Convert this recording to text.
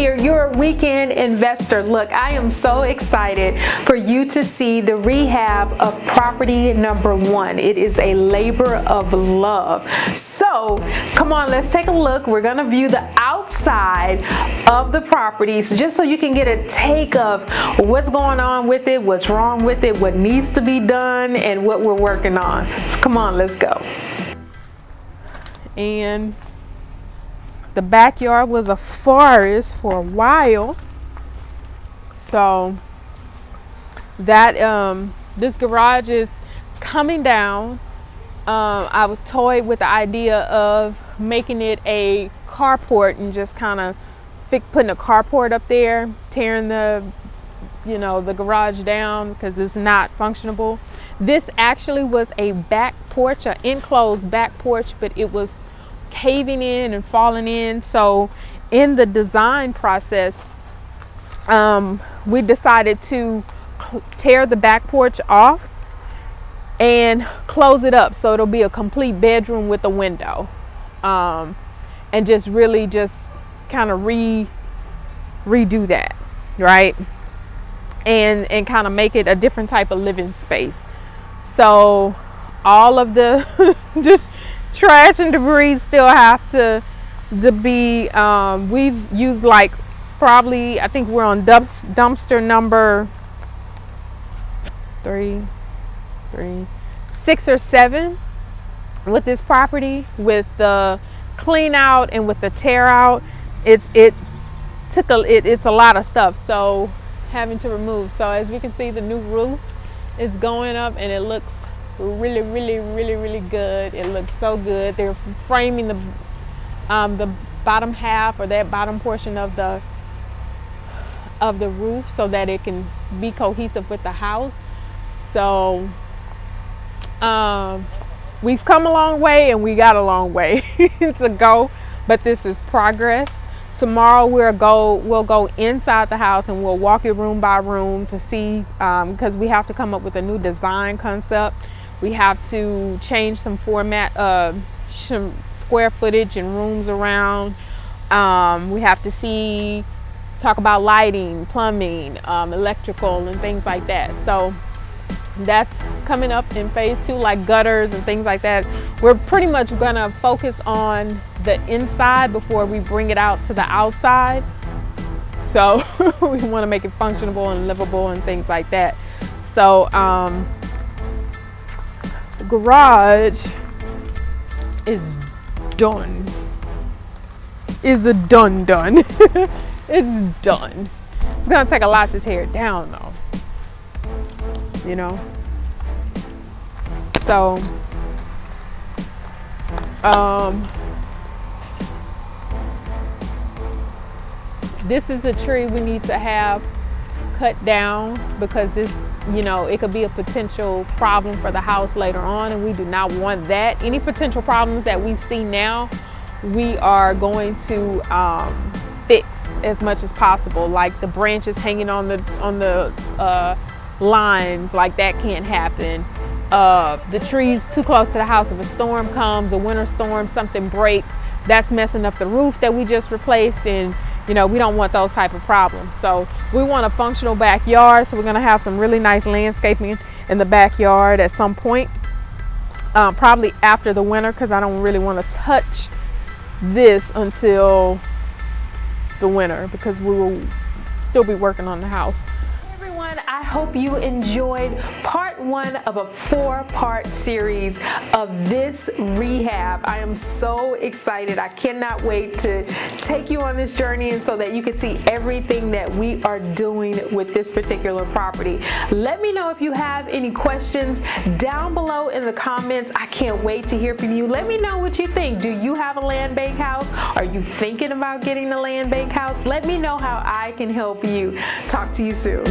here, your weekend investor. Look, I am so excited for you to see the rehab of property number 1. It is a labor of love. So come on, let's take a look. We're gonna view the outside of the properties just so you can get a take of what's going on with it, what's wrong with it, what needs to be done, and what we're working on. So come on, let's go. And the backyard was a forest for a while, so that this garage is coming down. I was toyed with the idea of making it a carport and just kind of putting a carport up there, tearing the the garage down because it's not functionable. This actually was a back porch, an enclosed back porch, but it was caving in and falling in. So in the design process, we decided to tear the back porch off and close it up so it'll be a complete bedroom with a window, and just really just kind of redo that, right, and kind of make it a different type of living space. So all of the just trash and debris still have to be, we've used like probably, I think we're on dumpster number 6 or 7 with this property, with the clean out and with the tear out. It's a lot of stuff, so having to remove. So as we can see, the new roof is going up and it looks really good. It looks so good. They're framing the bottom half, or that bottom portion of the roof, so that it can be cohesive with the house. So we've come a long way and we got a long way to go, but this is progress. Tomorrow we'll go inside the house and we'll walk it room by room to see, because we have to come up with a new design concept. We have to change some format, some square footage and rooms around. We have to talk about lighting, plumbing, electrical, and things like that. So that's coming up in phase 2, like gutters and things like that. We're pretty much gonna focus on the inside before we bring it out to the outside. So we wanna make it functional and livable and things like that. So the garage is done. It's done. It's done. It's gonna take a lot to tear it down though. So this is the tree we need to have cut down, because this, it could be a potential problem for the house later on, and we do not want that. Any potential problems that we see now, we are going to fix as much as possible, like the branches hanging on the lines, like that can't happen. The trees too close to the house, if a storm comes, a winter storm, something breaks, that's messing up the roof that we just replaced, and we don't want those type of problems. So we want a functional backyard, so we're going to have some really nice landscaping in the backyard at some point, probably after the winter, because I don't really want to touch this until the winter, because we will still be working on the house. I hope you enjoyed part 1 of a 4-part series of this rehab. I am so excited. I cannot wait to take you on this journey, and so that you can see everything that we are doing with this particular property. Let me know if you have any questions down below in the comments. I can't wait to hear from you. Let me know what you think. Do you have a land bank house? Are you thinking about getting a land bank house? Let me know how I can help you. Talk to you soon.